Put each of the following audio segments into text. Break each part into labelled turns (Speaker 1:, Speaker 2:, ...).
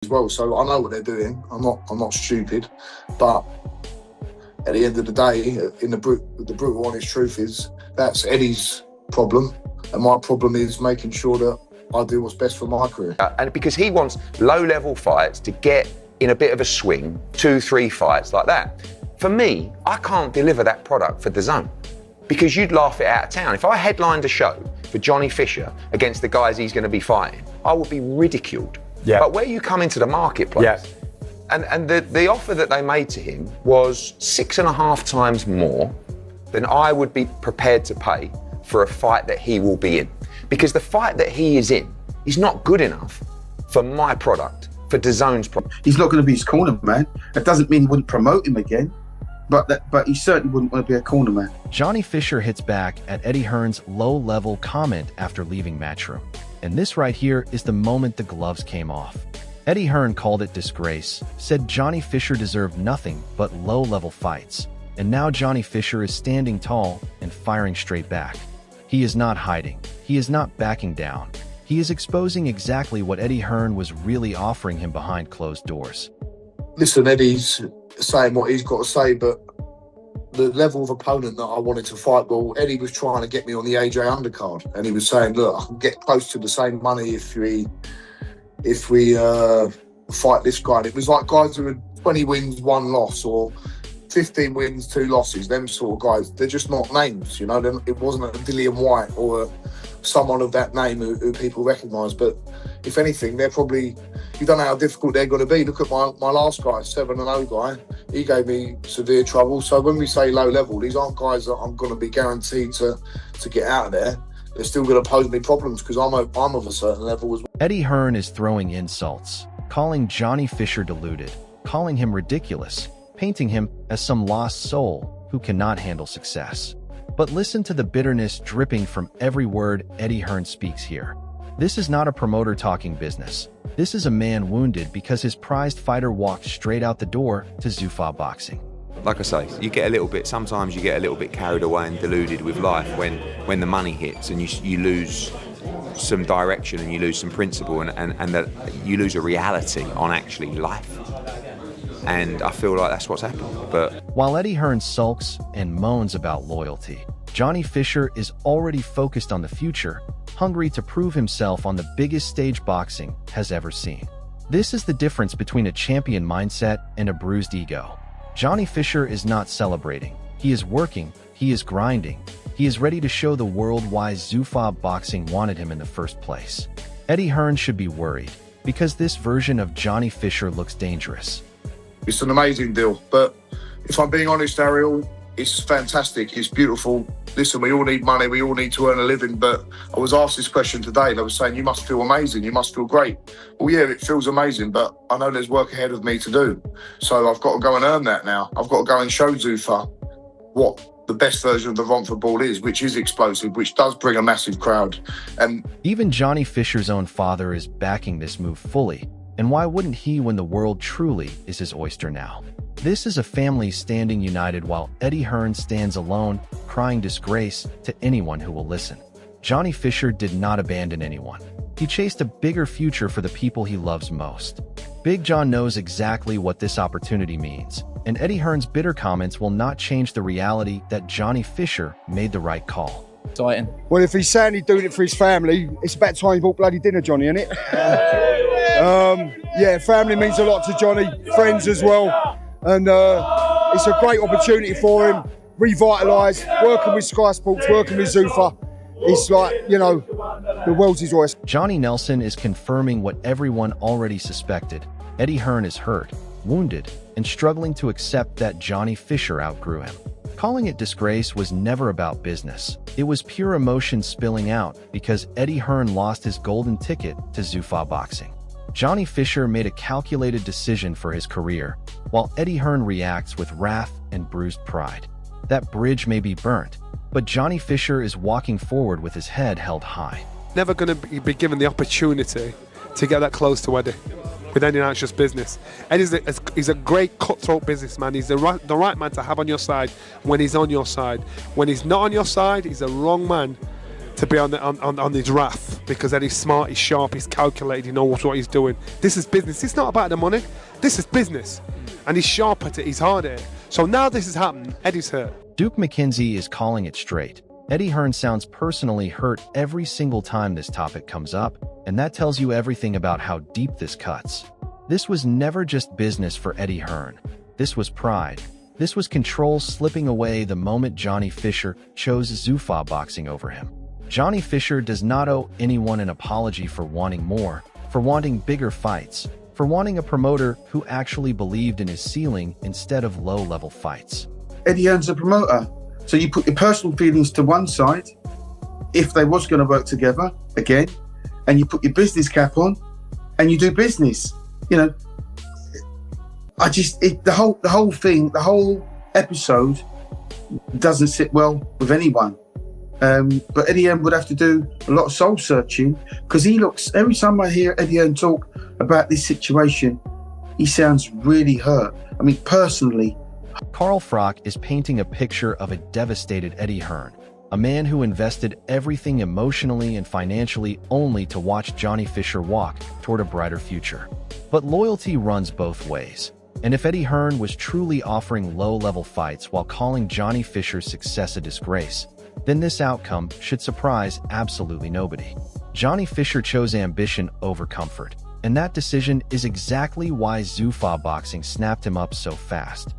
Speaker 1: as well. So I know what they're doing. I'm not stupid, but at the end of the day, the brutal honest truth is that's Eddie's problem, and my problem is making sure that I do what's best for my career.
Speaker 2: And because he wants low-level fights to get in a bit of a swing, 2-3 fights like that. For me, I can't deliver that product for DAZN because you'd laugh it out of town. If I headlined a show for Johnny Fisher against the guys he's going to be fighting, I would be ridiculed. Yeah. But where you come into the marketplace, and the offer that they made to him was 6.5 times more than I would be prepared to pay for a fight that he will be in. Because the fight that he is in is not good enough for my product, for DAZN's product.
Speaker 3: He's not going to be his corner man. That doesn't mean he wouldn't promote him again, but he certainly wouldn't want to be a corner man.
Speaker 4: Johnny Fisher hits back at Eddie Hearn's low-level comment after leaving Matchroom. And this right here is the moment the gloves came off. Eddie Hearn called it disgrace, said Johnny Fisher deserved nothing but low-level fights. And now Johnny Fisher is standing tall and firing straight back. He is not hiding. He is not backing down. He is exposing exactly what Eddie Hearn was really offering him behind closed doors.
Speaker 1: Listen, Eddie's saying what he's got to say, but the level of opponent that I wanted to fight, well, Eddie was trying to get me on the AJ undercard, and he was saying, look, I can get close to the same money if we fight this guy. And it was like guys who had 20 wins, 1 loss, or 15 wins, 2 losses, them sort of guys. They're just not names, you know. It wasn't a Dillian White or someone of that name who people recognise. But if anything, they're probably, you don't know how difficult they're going to be. Look at my last guy, 7-0 guy. He gave me severe trouble. So when we say low level, these aren't guys that I'm going to be guaranteed to get out of there. They're still going to pose me problems because I'm of a certain level as well.
Speaker 4: Eddie Hearn is throwing insults, calling Johnny Fisher deluded, calling him ridiculous, painting him as some lost soul who cannot handle success. But listen to the bitterness dripping from every word Eddie Hearn speaks here. This is not a promoter talking business. This is a man wounded because his prized fighter walked straight out the door to Zuffa Boxing.
Speaker 5: Like I say, sometimes you get a little bit carried away and deluded with life when the money hits and you lose some direction and you lose some principle and that you lose a reality on actually life. And I feel like that's what's happened. But
Speaker 4: while Eddie Hearn sulks and moans about loyalty, Johnny Fisher is already focused on the future, hungry to prove himself on the biggest stage boxing has ever seen. This is the difference between a champion mindset and a bruised ego. Johnny Fisher is not celebrating. He is working. He is grinding. He is ready to show the world why Zuffa Boxing wanted him in the first place. Eddie Hearn should be worried, because this version of Johnny Fisher looks dangerous.
Speaker 1: It's an amazing deal, but if I'm being honest, Ariel, it's fantastic, it's beautiful. Listen, we all need money, we all need to earn a living, but I was asked this question today and I was saying, you must feel amazing, you must feel great. Well, yeah, it feels amazing, but I know there's work ahead of me to do. So I've got to go and earn that now. I've got to go and show Zuffa what the best version of the Romford Ball is, which is explosive, which does bring a massive crowd. And
Speaker 4: even Johnny Fisher's own father is backing this move fully. And why wouldn't he when the world truly is his oyster now? This is a family standing united while Eddie Hearn stands alone, crying disgrace to anyone who will listen. Johnny Fisher did not abandon anyone. He chased a bigger future for the people he loves most. Big John knows exactly what this opportunity means, and Eddie Hearn's bitter comments will not change the reality that Johnny Fisher made the right call.
Speaker 6: Well, if he's saying he's doing it for his family, it's about time he bought bloody dinner, Johnny, isn't it? Yeah, family means a lot to Johnny, friends as well, and it's a great opportunity for him, revitalise, working with Sky Sports, working with Zuffa. It's like, you know, the world's his oyster.
Speaker 4: Johnny Nelson is confirming what everyone already suspected. Eddie Hearn is hurt, wounded, and struggling to accept that Johnny Fisher outgrew him. Calling it disgrace was never about business. It was pure emotion spilling out because Eddie Hearn lost his golden ticket to Zuffa Boxing. Johnny Fisher made a calculated decision for his career, while Eddie Hearn reacts with wrath and bruised pride. That bridge may be burnt, but Johnny Fisher is walking forward with his head held high.
Speaker 7: Never going to be given the opportunity to get that close to Eddie. With Eddie, now it's just business. He's a great cutthroat businessman. He's the right man to have on your side when he's on your side. When he's not on your side, he's the wrong man to be on his wrath, because Eddie's smart, he's sharp, he's calculated, he knows what he's doing. This is business. It's not about the money. This is business. And he's sharp at it, he's hard at it. So now this has happened, Eddie's hurt.
Speaker 4: Duke McKenzie is calling it straight. Eddie Hearn sounds personally hurt every single time this topic comes up, and that tells you everything about how deep this cuts. This was never just business for Eddie Hearn. This was pride. This was control slipping away the moment Johnny Fisher chose Zuffa boxing over him. Johnny Fisher does not owe anyone an apology for wanting more, for wanting bigger fights, for wanting a promoter who actually believed in his ceiling instead of low-level fights.
Speaker 3: Eddie Hearn's a promoter. So you put your personal feelings to one side, if they was going to work together again, and you put your business cap on, and you do business. You know, the whole thing, the whole episode doesn't sit well with anyone. But Eddie Hearn would have to do a lot of soul searching, because he looks, every time I hear Eddie Hearn talk about this situation, he sounds really hurt. I mean, personally.
Speaker 4: Carl Frock is painting a picture of a devastated Eddie Hearn, a man who invested everything emotionally and financially only to watch Johnny Fisher walk toward a brighter future. But loyalty runs both ways, and if Eddie Hearn was truly offering low-level fights while calling Johnny Fisher's success a disgrace, then this outcome should surprise absolutely nobody. Johnny Fisher chose ambition over comfort, and that decision is exactly why Zuffa boxing snapped him up so fast.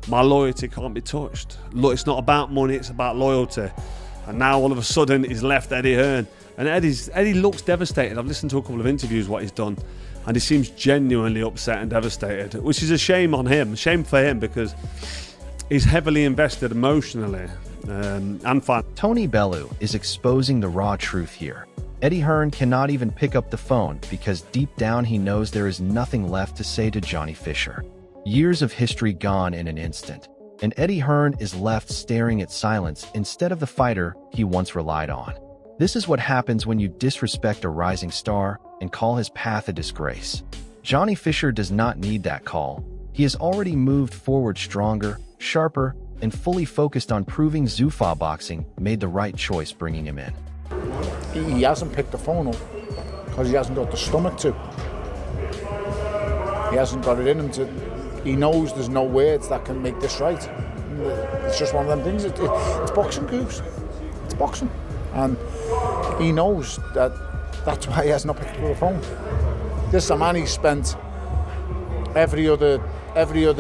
Speaker 8: My loyalty can't be touched. Look, it's not about money, it's about loyalty. And now all of a sudden he's left Eddie Hearn. And Eddie looks devastated. I've listened to a couple of interviews what he's done, and he seems genuinely upset and devastated, which is a shame on him, shame for him, because he's heavily invested emotionally and financially.
Speaker 4: Tony Bellew is exposing the raw truth here. Eddie Hearn cannot even pick up the phone because deep down he knows there is nothing left to say to Johnny Fisher. Years of history gone in an instant, and Eddie Hearn is left staring at silence instead of the fighter he once relied on. This is what happens when you disrespect a rising star and call his path a disgrace. Johnny Fisher does not need that call. He has already moved forward stronger, sharper, and fully focused on proving Zuffa boxing made the right choice bringing him in.
Speaker 9: He hasn't picked the phone up because he hasn't got the stomach to. He hasn't got it in him to. He knows there's no words that can make this right. It's just one of them things. It's boxing, Goose. It's boxing. And he knows that that's why he has not picked up the phone. This is a man he spent every other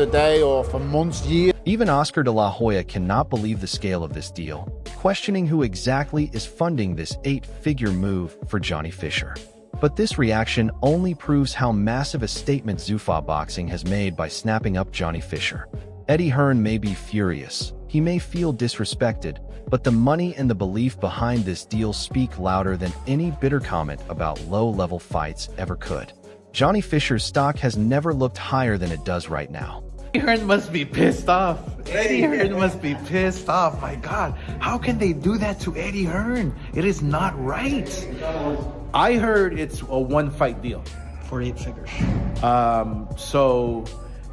Speaker 9: day or for months, years.
Speaker 4: Even Oscar de la Hoya cannot believe the scale of this deal, questioning who exactly is funding this 8-figure move for Johnny Fisher. But this reaction only proves how massive a statement Zuffa boxing has made by snapping up Johnny Fisher. Eddie Hearn may be furious, he may feel disrespected, but the money and the belief behind this deal speak louder than any bitter comment about low-level fights ever could. Johnny Fisher's stock has never looked higher than it does right now.
Speaker 10: Eddie Hearn must be pissed off. Eddie Hearn must be pissed off. My God, how can they do that to Eddie Hearn? It is not right. I heard it's a one-fight deal for 8 figures.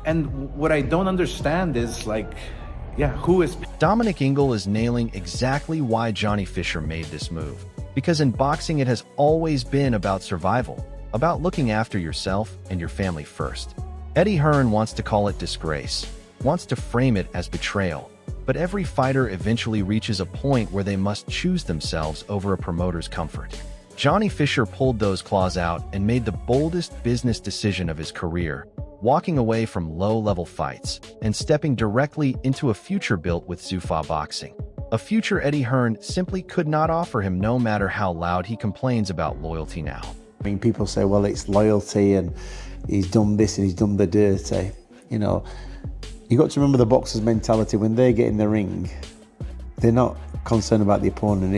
Speaker 10: And what I don't understand is, who is...
Speaker 4: Dominic Ingle is nailing exactly why Johnny Fisher made this move. Because in boxing, it has always been about survival, about looking after yourself and your family first. Eddie Hearn wants to call it disgrace, wants to frame it as betrayal, but every fighter eventually reaches a point where they must choose themselves over a promoter's comfort. Johnny Fisher pulled those claws out and made the boldest business decision of his career, walking away from low-level fights and stepping directly into a future built with Zuffa boxing. A future Eddie Hearn simply could not offer him, no matter how loud he complains about loyalty now.
Speaker 11: I mean, people say, well, it's loyalty and he's done this and he's done the dirty. You know, you got to remember the boxer's mentality. When they get in the ring, they're not concerned about the opponent.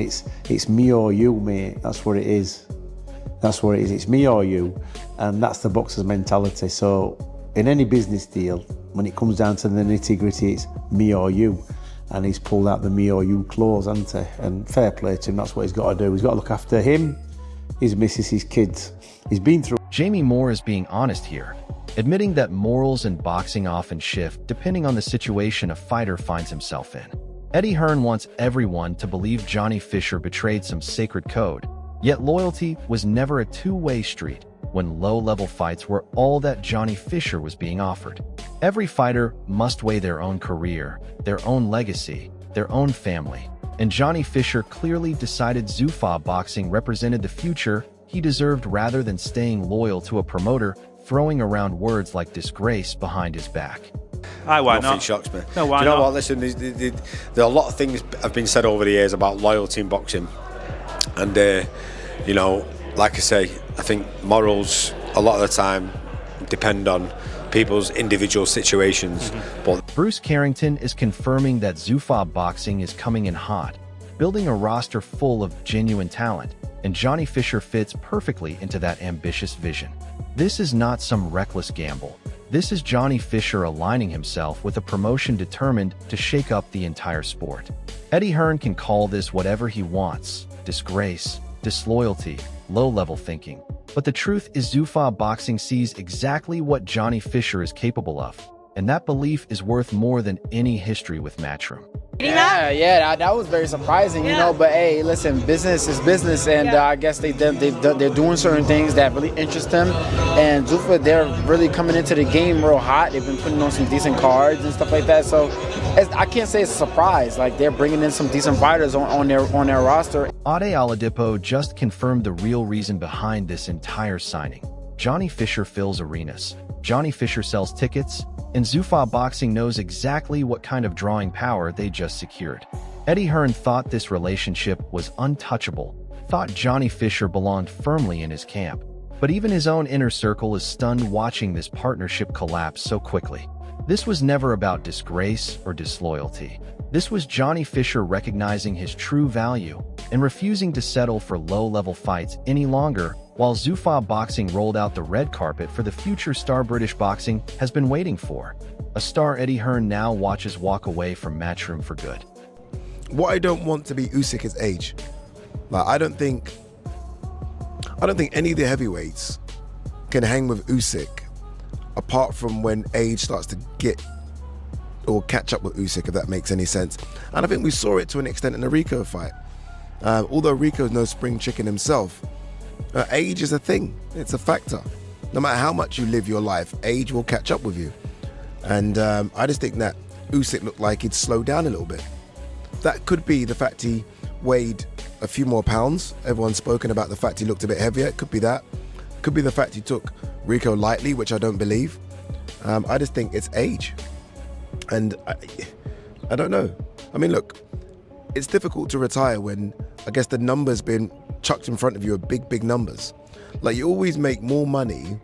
Speaker 11: It's me or you, mate. That's what it is. That's what it is. It's me or you. And that's the boxer's mentality. So in any business deal, when it comes down to the nitty-gritty, it's me or you. And he's pulled out the me or you clause, hasn't he? And fair play to him, that's what he's got to do. He's got to look after him, his missus, his kids. He's been through...
Speaker 4: Jamie Moore is being honest here, admitting that morals in boxing often shift depending on the situation a fighter finds himself in. Eddie Hearn wants everyone to believe Johnny Fisher betrayed some sacred code, yet loyalty was never a two-way street when low-level fights were all that Johnny Fisher was being offered. Every fighter must weigh their own career, their own legacy, their own family, and Johnny Fisher clearly decided Zuffa boxing represented the future he deserved rather than staying loyal to a promoter throwing around words like disgrace behind his back.
Speaker 12: Why
Speaker 13: Nothing
Speaker 12: not?
Speaker 13: shocks me.
Speaker 12: No, why
Speaker 13: Do you know
Speaker 12: not?
Speaker 13: what? Listen, there are a lot of things have been said over the years about loyalty in boxing, and you know, like I say, I think morals a lot of the time depend on people's individual situations. But
Speaker 4: Bruce Carrington is confirming that Zuffa boxing is coming in hot, building a roster full of genuine talent, and Johnny Fisher fits perfectly into that ambitious vision. This is not some reckless gamble. This is Johnny Fisher aligning himself with a promotion determined to shake up the entire sport. Eddie Hearn can call this whatever he wants: disgrace, disloyalty, low-level thinking. But the truth is Zuffa boxing sees exactly what Johnny Fisher is capable of, and that belief is worth more than any history with Matchroom.
Speaker 14: Yeah, that was very surprising, you know. But hey, listen, business is business, and I guess they're doing certain things that really interest them. And Zuffa, they're really coming into the game real hot. They've been putting on some decent cards and stuff like that. So I can't say it's a surprise. Like, they're bringing in some decent fighters on their roster.
Speaker 4: Ade Oladipo just confirmed the real reason behind this entire signing. Johnny Fisher fills arenas. Johnny Fisher sells tickets, and Zuffa boxing knows exactly what kind of drawing power they just secured. Eddie Hearn thought this relationship was untouchable, thought Johnny Fisher belonged firmly in his camp. But even his own inner circle is stunned watching this partnership collapse so quickly. This was never about disgrace or disloyalty. This was Johnny Fisher recognizing his true value and refusing to settle for low-level fights any longer, while Zuffa boxing rolled out the red carpet for the future star British boxing has been waiting for. A star Eddie Hearn now watches walk away from Matchroom for good.
Speaker 15: What I don't want to be Usyk is age. Like, I don't think any of the heavyweights can hang with Usyk apart from when age starts to get or catch up with Usyk, if that makes any sense. And I think we saw it to an extent in the Rico fight. Although Rico's no spring chicken himself, age is a thing. It's a factor. No matter how much you live your life, age will catch up with you. And I just think that Usyk looked like he'd slowed down a little bit. That could be the fact he weighed a few more pounds. Everyone's spoken about the fact he looked a bit heavier. It could be that. Could be the fact he took Rico lightly, which I don't believe. I just think it's age. And I don't know. I mean, look, it's difficult to retire when I guess the numbers being chucked in front of you are big, big numbers. Like, you always make more money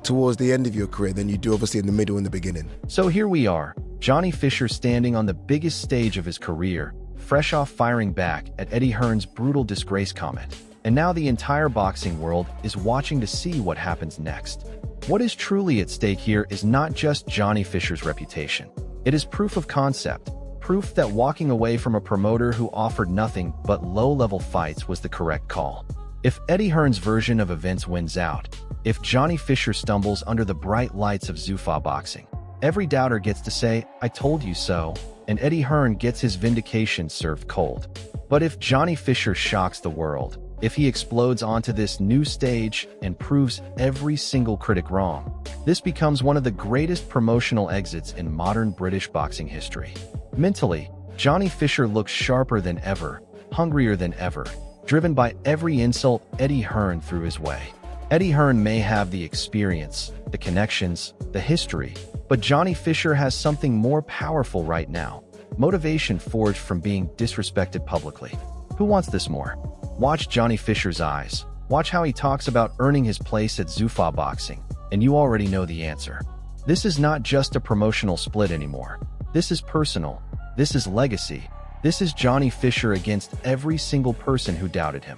Speaker 15: towards the end of your career than you do obviously in the middle and the beginning.
Speaker 4: So here we are, Johnny Fisher standing on the biggest stage of his career, fresh off firing back at Eddie Hearn's brutal disgrace comment. And now the entire boxing world is watching to see what happens next. What is truly at stake here is not just Johnny Fisher's reputation. It is proof of concept, proof that walking away from a promoter who offered nothing but low-level fights was the correct call. If Eddie Hearn's version of events wins out, if Johnny Fisher stumbles under the bright lights of Zuffa boxing, every doubter gets to say, "I told you so," and Eddie Hearn gets his vindication served cold. But if Johnny Fisher shocks the world, if he explodes onto this new stage and proves every single critic wrong, this becomes one of the greatest promotional exits in modern British boxing history. Mentally, Johnny Fisher looks sharper than ever, hungrier than ever, driven by every insult Eddie Hearn threw his way. Eddie Hearn may have the experience, the connections, the history, but Johnny Fisher has something more powerful right now: motivation forged from being disrespected publicly. Who wants this more? Watch Johnny Fisher's eyes. Watch how he talks about earning his place at Zuffa boxing, and you already know the answer. This is not just a promotional split anymore. This is personal. This is legacy. This is Johnny Fisher against every single person who doubted him.